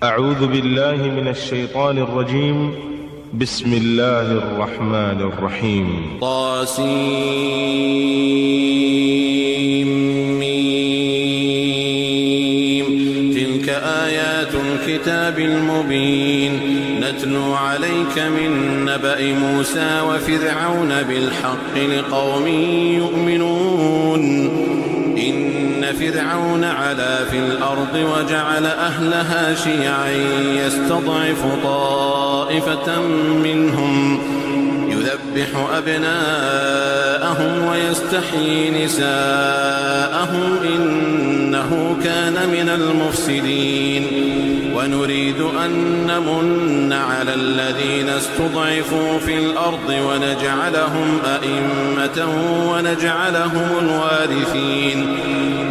أعوذ بالله من الشيطان الرجيم. بسم الله الرحمن الرحيم. طاسيم. تلك آيات الكتاب المبين نتلو عليك من نبأ موسى وفرعون بالحق لقوم يؤمنون. إن فرعون علا في الأرض وجعل أهلها شيعا يستضعف طائفة منهم يذبح أبناءهم ويستحيي نساءهم إنه كان من المفسدين. ونريد أن نمن على الذين استضعفوا في الأرض ونجعلهم أئمة ونجعلهم الوارثين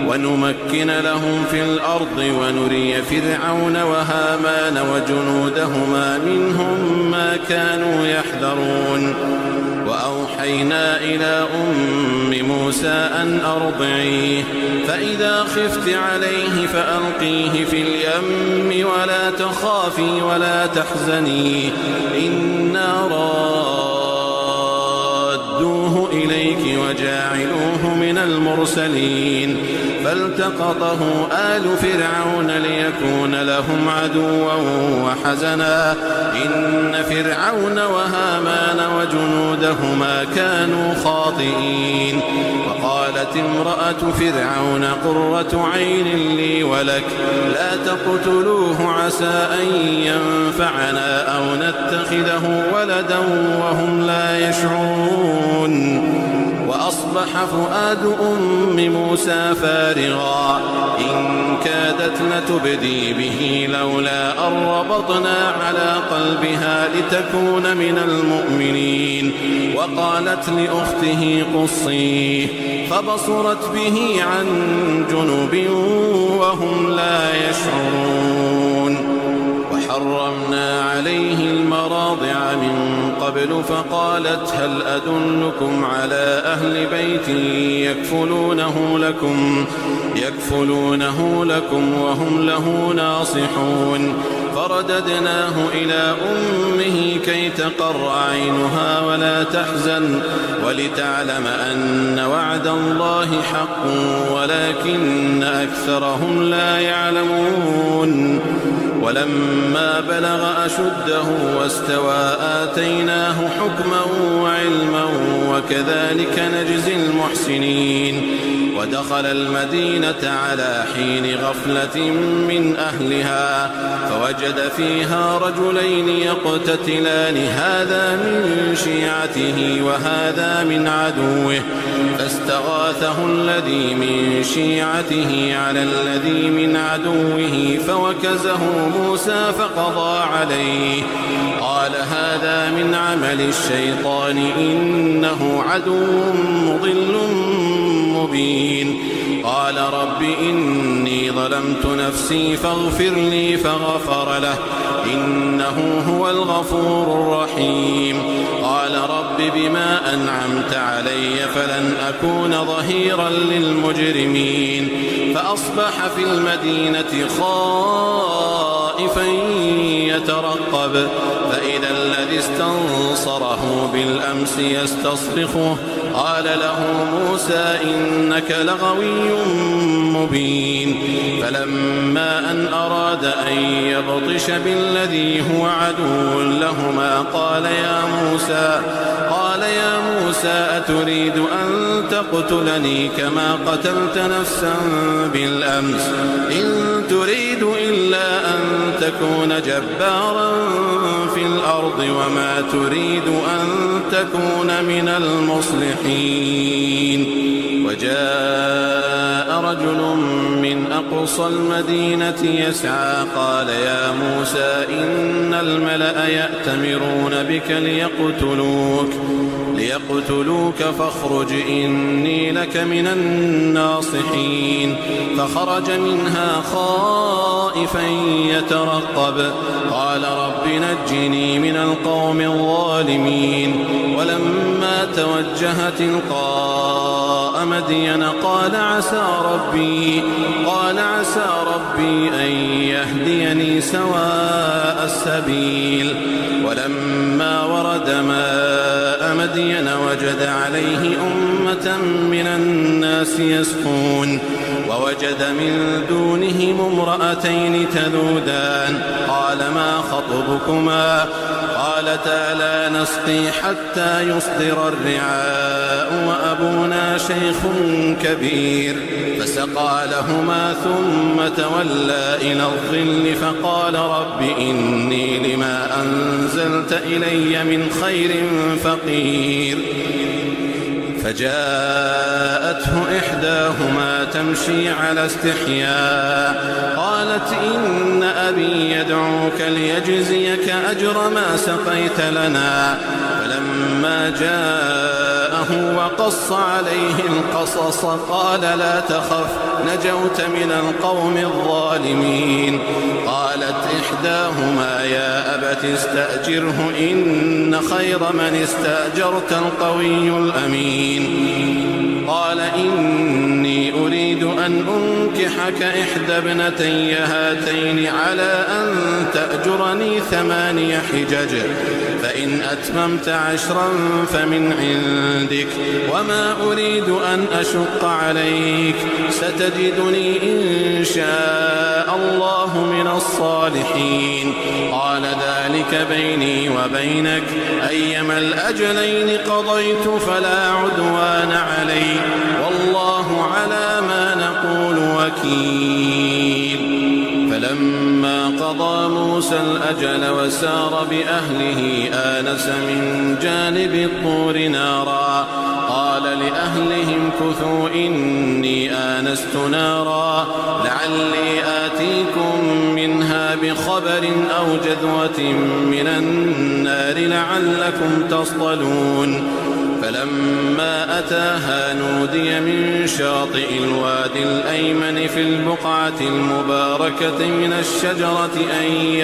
ونمكن لهم في الأرض ونري فرعون وهامان وجنودهما منهم ما كانوا يحذرون. وأوحينا إلى أم موسى أن أرضعيه فإذا خفت عليه فألقيه في اليم ولا تخافي ولا تحزني إنا رادوه إليك وجاعلوه من المرسلين. فالتقطه آل فرعون ليكون لهم عدوا وحزنا إن فرعون وهامان وجنودهما كانوا خاطئين. وقالت امرأة فرعون قرة عين لي ولك لا تقتلوه عسى أن ينفعنا أو نتخذه ولدا وهم لا يشعرون. وأصبح فؤاد أم موسى فارغا إن كادت لتبدي به لولا أن ربطنا على قلبها لتكون من المؤمنين. وقالت لأخته قصيه فبصرت به عن جنب وهم لا يشعرون. وحرمنا عليه المراضع من قبل فقالت هل أدلكم على أهل بيت يكفلونه لكم وهم له ناصحون. فرددناه إلى أمه كي تقر عينها ولا تحزن ولتعلم أن وعد الله حق ولكن أكثرهم لا يعلمون. ولما بلغ أشده واستوى آتيناه حكما وعلما وكذلك نجزي المحسنين. ودخل المدينة على حين غفلة من أهلها فوجد فيها رجلين يقتتلان هذا من شيعته وهذا من عدوه فاستغاثه الذي من شيعته على الذي من عدوه فوكزه موسى فقضى عليه. قال هذا من عمل الشيطان إنه عدو مضل مبين. قال رب إني ظلمت نفسي فاغفر لي فغفر له إنه هو الغفور الرحيم. قال رب بما أنعمت علي فلن أكون ظهيرا للمجرمين. فأصبح في المدينة خائفا يترقب فإذا الذي استنصره بالأمس يستصرخه قال له موسى إنك لغوي مبين. فلما أن أراد أن يبطش بالذي هو عدو لهما قال يا موسى أتريد أن تقتلني كما قتلت نفسا بالأمس إن تريد إلا أن تكون جبارا في الأرض وما تريد أن تكون من المصلحين. وجاء رجل من أقصى المدينة يسعى قال يا موسى إن الملأ يأتمرون بك ليقتلوك فاخرج إني لك من الناصحين. فخرج منها خائفا يترقب قال رب نجني من القوم الظالمين. ولما توجه تلقاء مدين قال عسى عسى ربي أن يهديني سواء السبيل. ولما ورد ماء مدين وجد عليه أمة من الناس يسقون ووجد من دونهم امرأتين تذودان قال ما خطبكما قالتا لا نسقي حتى يصدر الرعاء وأبونا شيخ كبير. فسقى لهما ثم تولى إلى الظل فقال رب إني لما أنزلت إلي من خير فقير. فجاءته إحداهما تمشي على استحياء قالت إن أبي يدعوك ليجزيك أجر ما سقيت لنا. فلما جاءه وقص عليه القصص قال لا تخف نجوت من القوم الظالمين. قالت إحداهما يا أبت استأجره إن خير من استأجرت القوي الأمين. قال إني أريد أن أنكحك إحدى ابنتي هاتين على أن تأجرني 8 حجج فإن أتممت 10 فمن عندك وما أريد أن أشق عليك ستجدني إن شاء الله من الصالحين. قال ذلك بيني وبينك أيما الأجلين قضيت فلا عدوان علي والله على ما نقول وكيل. فلما قضى موسى الأجل وسار بأهله آنس من جانب الطور نارا قال لأهلهم كثوا إني آنست نارا لعلي آتيكم منها بخبر أو جذوة من النار لعلكم تصطلون. فلما أتاها نودي من شاطئ الوادي الأيمن في البقعة المباركة من الشجرة أي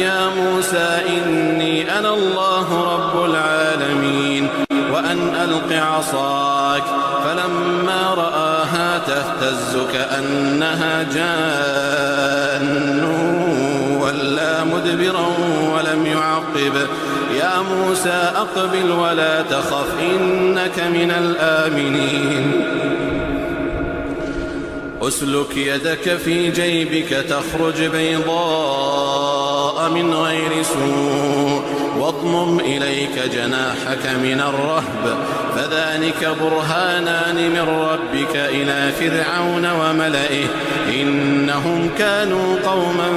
يا موسى إني أنا الله رب العالمين وأن ألق عصاك. فلما رآها تهتز كأنها جان ولا مدبرا ولم يعقب يا موسى أقبل ولا تخف إنك من الآمنين. أسلك يدك في جيبك تخرج بيضاء من غير سوء واضمم إليك جناحك من الرهب فذلك برهانان من ربك إلى فرعون وملئه إنهم كانوا قوما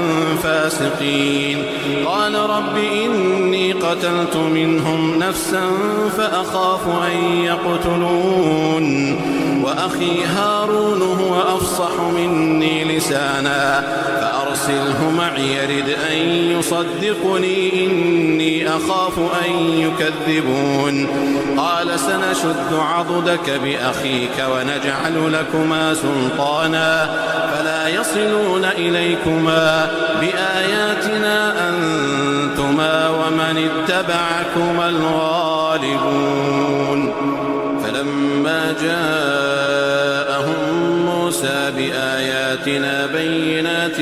فاسقين. قال رب إني قتلت منهم نفسا فأخاف أن يقتلون وأخي هارون هو أفصح مني لسانا فأرسله معي يرد أن يصدقني إني أخاف أن يكذبون. قال سنشد عضدك بأخيك ونجعل لكما سلطانا فلا يصلون إليكما بآياتنا أنتما ومن اتبعكما الغالبون. فلما جاءهم موسى بآياتنا بينات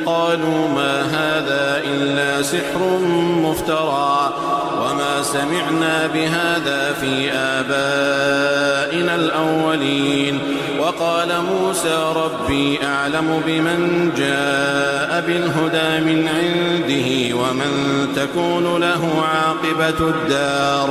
قالوا ما هذا إلا سحر مفترى وما سمعنا بهذا في آبائنا الأولين. وقال موسى ربي أعلم بمن جاء بالهدى من عنده ومن تكون له عاقبة الدار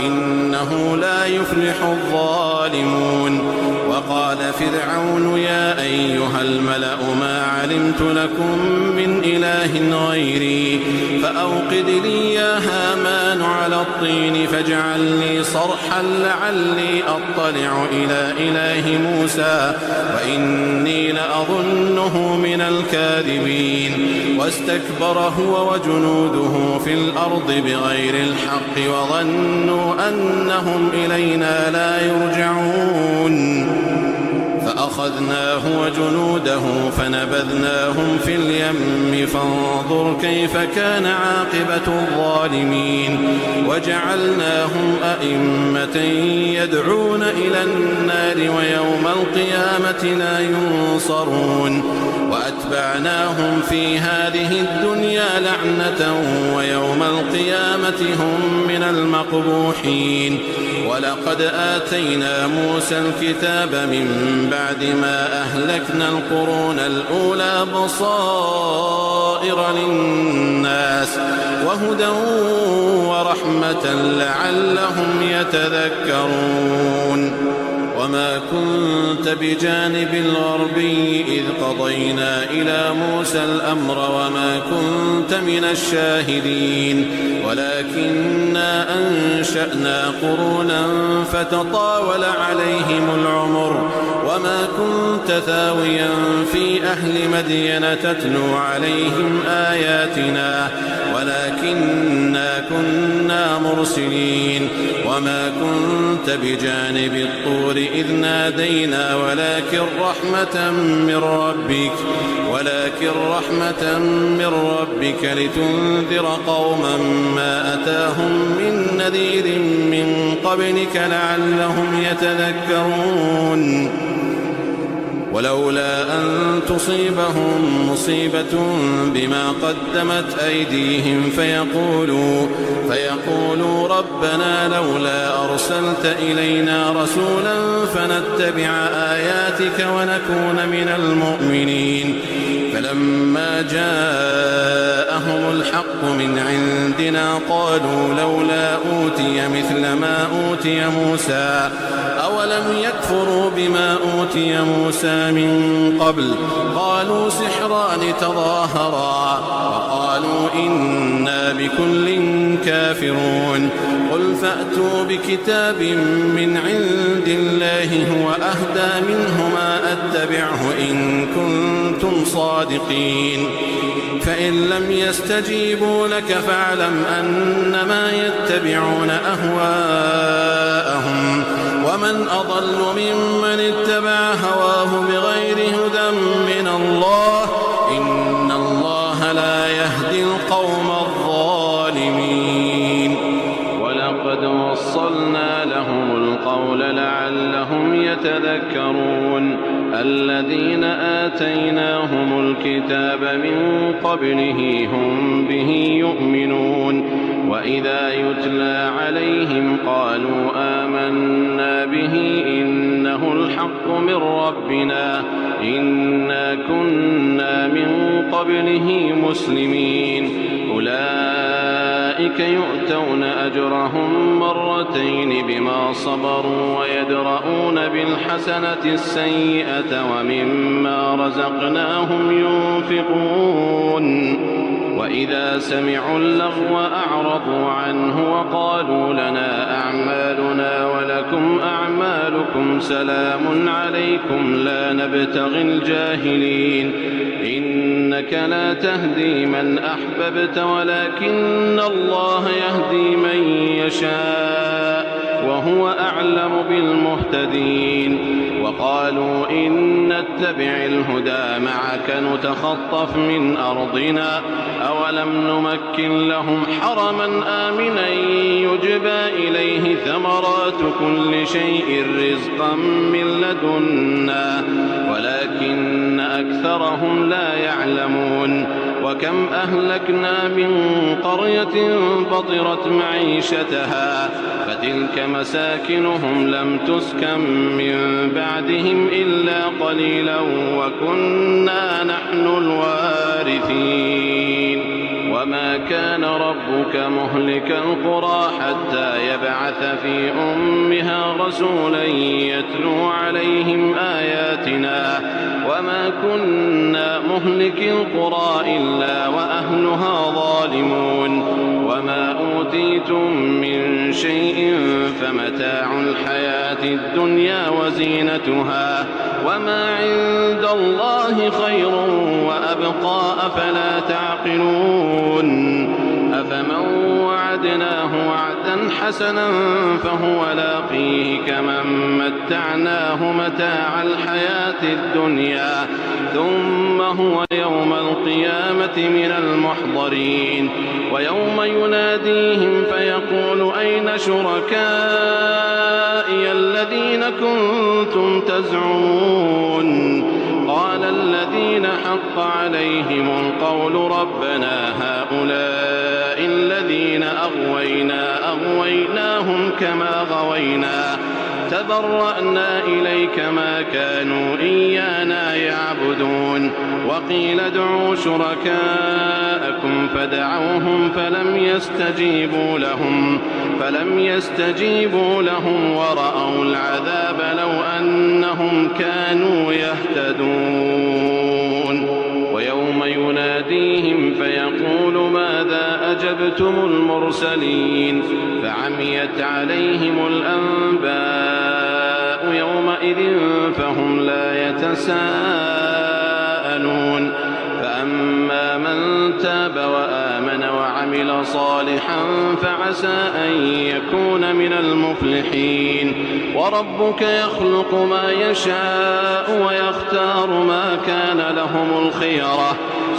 إنه لا يفلح الظالمون. وقال فرعون يا أيها الملأ ما علمت لكم من إله غيري فأوقد لي يا هامان على الطين فاجعل لي صرحا لعلي أطلع إلى إله موسى وإني لأظنه من الكاذبين. واستكبر هو وجنوده في الأرض بغير الحق وظنوا أنهم إلينا لا يرجعون. فأخذناه وجنوده فنبذناهم في اليم فانظر كيف كان عاقبة الظالمين وجعلناهم أئمة يدعون إلى النار ويوم القيامة لا ينصرون وأتبعناهم في هذه الدنيا لعنة ويوم القيامة هم من المقبوحين ولقد آتينا موسى الكتاب من بعد ما أهلكنا القرون الأولى بصائر للناس وهدى ورحمة لعلهم يتذكرون وما كنت بجانب الغربي إذ قضينا إلى موسى الأمر وما كنت من الشاهدين ولكننا أنشأنا قرونا فتطاول عليهم العمر وما كنت ثاويا في أهل مدين تتلو عليهم آياتنا ولكننا كنا مرسلين وما كنت بجانب الطور إذ نادينا ولكن رحمة من ربك لتنذر قوما ما أتاهم من نذير من قبلك لعلهم يتذكرون ولولا أن تصيبهم مصيبة بما قدمت أيديهم فيقولوا ربنا لولا أرسلت إلينا رسولا فنتبع آياتك ونكون من المؤمنين فلما جاءهم الحق من عندنا قالوا لولا أوتي مثل ما أوتي موسى أولم يكفروا بما أوتي موسى من قبل قالوا سحران تظاهرا وقالوا إنا بكل كافرون قل فأتوا بكتاب من عند الله هو أهدى منهما أتبعه إن كنتم صادقين فإن لم يستجيبوا لك فاعلم أنما يتبعون أهواءهم ومن أضل ممن اتبع هواه بغير هدى من الله إن الله لا يهدي القوم الظالمين ولقد وصلنا لهم القول لعلهم يتذكرون الذين آتيناهم الكتاب من قبله هم به يؤمنون وإذا يتلى عليهم قالوا آمنا به إنه الحق من ربنا إنا كنا من قبله مسلمين أولئك يؤتون أجرهم مرتين بما صبروا ويدرؤون بالحسنة السيئة ومما رزقناهم ينفقون وإذا سمعوا اللغو أعرضوا عنه وقالوا لنا أعمالنا ولكم أعمالكم سلام عليكم لا نبتغي الجاهلين إنك لا تهدي من أحببت ولكن الله يهدي من يشاء وهو أعلم بالمهتدين وقالوا إن نتبع الهدى معك نتخطف من أرضنا أولم نمكن لهم حرما آمنا يجبى إليه ثمرات كل شيء رزقا من لدنا ولكن أكثرهم لا يعلمون وكم أهلكنا من قرية بطرت معيشتها فتلك مساكنهم لم تسكن من بعدهم إلا قليلا وكنا نحن الوارثين وما كان ربك مهلك القرى حتى يبعث في أمها رسولا يتلو عليهم آياتنا وما كنا مهلك القرى إلا وأهلها ظالمون وما أوتيتم من شيء فمتاع الحياة الدنيا وزينتها وما عند الله خير وأبقى أفلا تعقلون أفمن وعدناه وعدا حسنا فهو لاقيه كمن متعناه متاع الحياة الدنيا ثم هو يوم القيامة من المحضرين. ويوم يناديهم فيقول أين شركائي الذين كنتم تزعمون قال الذين حق عليهم القول ربنا هؤلاء الذين أغويناهم كما غوينا تبرأنا إليك ما كانوا إيانا يعبدون. وقيل ادعوا شركاءكم فدعوهم فلم يستجيبوا لهم ورأوا العذاب لو أنهم كانوا يهتدون. ويوم يناديهم فيقول ماذا أجبتم المرسلين فعميت عليهم الأنباء يومئذ فهم لا يتساءلون. فأما من تاب وآمن وعمل صالحا فعسى أن يكون من المفلحين. وربك يخلق ما يشاء ويختار ما كان لهم الخيرة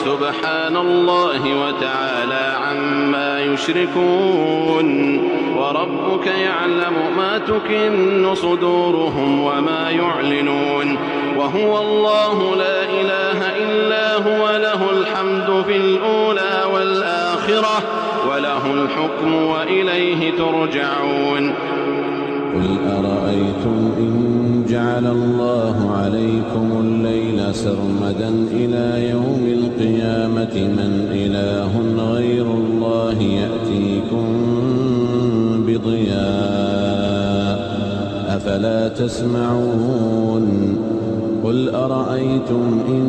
سبحان الله وتعالى عما يشركون. وربك يعلم ما تكن صدورهم وما يعلنون وهو الله لا إله إلا هو له الحمد في الأولى والآخرة وله الحكم وإليه ترجعون. قل أرأيتم إن جعل الله عليكم الليل سرمدا إلى يوم القيامة من إله غير الله يأتيكم بضياء أفلا تسمعون. قل أرأيتم إن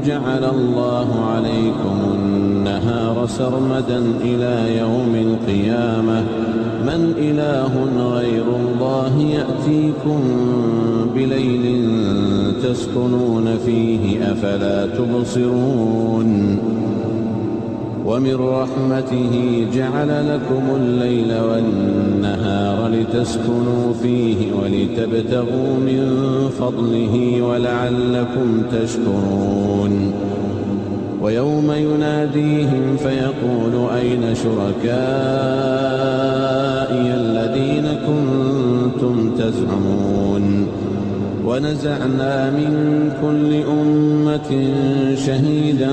جعل الله عليكم النهار سرمدا إلى يوم القيامة من إله غير الله يأتيكم بليل تسكنون فيه أفلا تبصرون. ومن رحمته جعل لكم الليل والنهار لتسكنوا فيه ولتبتغوا من فضله ولعلكم تشكرون. ويوم يناديهم فيقول أين شركائي الذين كنتم تزعمون ونزعنا من كل أمة شهيدا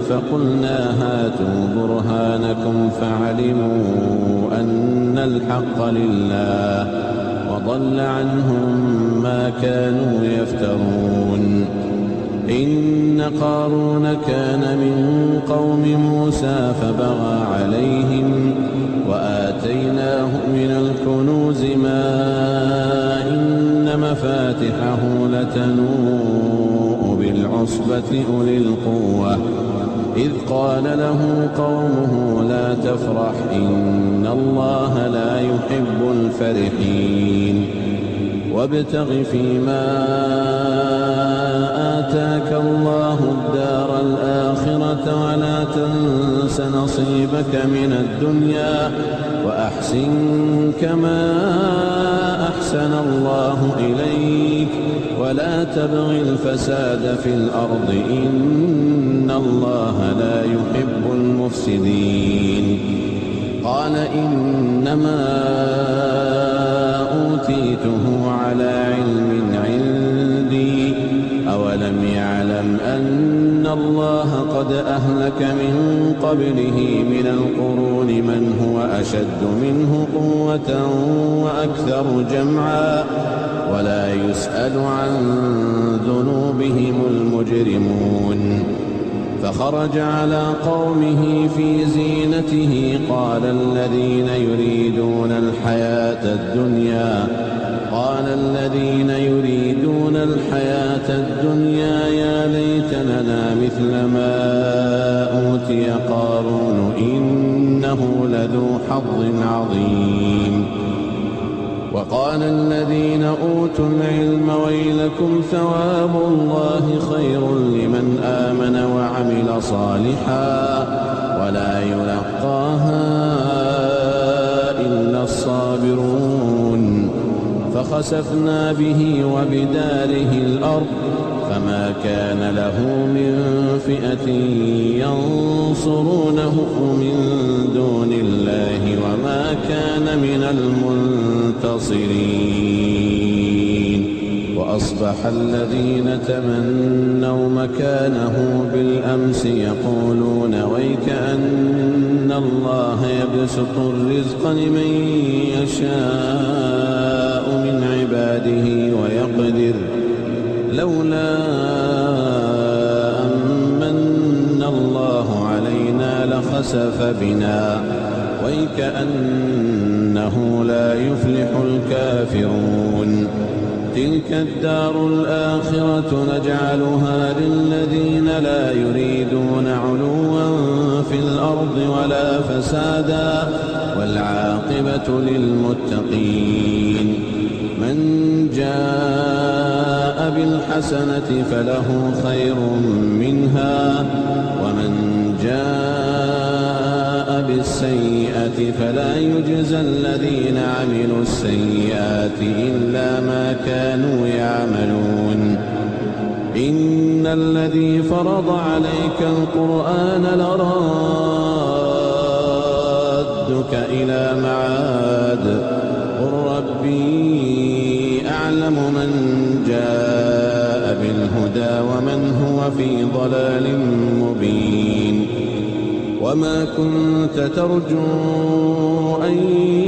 فقلنا هاتوا برهانكم فعلموا أن الحق لله وضل عنهم ما كانوا يفترون. إن قارون كان من قوم موسى فبغى عليهم وآتيناه من الكنوز ما إن مفاتحه لتنوء بالعصبة أولي القوة إذ قال له قومه لا تفرح إن الله لا يحب الفرحين. وابتغ فيما آتاك الله الدار الآخرة ولا تنس نصيبك من الدنيا وأحسن كما أحسن الله إليك ولا تبغ الفساد في الأرض إن الله لا يحب المفسدين. قال إنما أوتيته على علم عندي أولم يعلم أن الله قد أهلك من قبله من القرون من هو أشد منه قوة وأكثر جمعا ولا يسأل عن ذنوبهم المجرمون. فخرج على قومه في زينته قال الذين يريدون الحياة الدنيا يا ليت لنا مثل ما أوتي قارون إنه لذو حظ عظيم. وقال الذين أوتوا العلم ويلكم ثواب الله خير لمن آمن وعمل صالحا ولا يلقاها إلا الصابرون. فخسفنا به وبداره الأرض فما كان له من فئة ينصرونه من دون الله وما كان من المنتصرين. وأصبح الذين تمنوا مكانه بالأمس يقولون ويك أن الله يبسط الرزق لمن يشاء من عباده ويقدر لولا أن من الله علينا لخسف بنا ويكأنه لا يفلح الكافرون. تلك الدار الآخرة نجعلها للذين لا يريدون علوا في الأرض ولا فسادا والعاقبة للمتقين. من جاء بالحسنة فله خير منها ومن جاء بالسيئة فلا يجزى الذين عملوا السيئات إلا ما كانوا يعملون. إن الذي فرض عليك القرآن لرادك إلى معاد قل ربي أعلم من جاء بالهدى ومن هو في ضلال مبين. وما كنت ترجو أن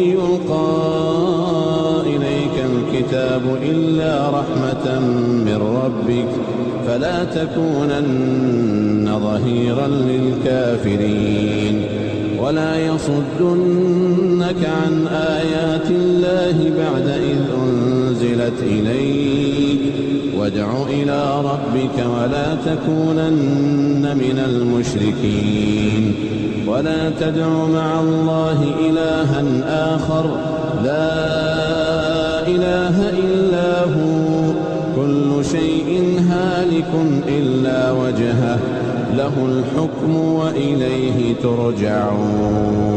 يلقى إليك الكتاب إلا رحمة من ربك فلا تكونن ظهيرا للكافرين. ولا يصدنك عن آيات الله بعد إذ أنزلت إليك وادع إلى ربك ولا تكونن من المشركين. ولا تدع مع الله إلها آخر لا إله إلا هو كل شيء هالك إلا وجهه له الحكم وإليه ترجعون.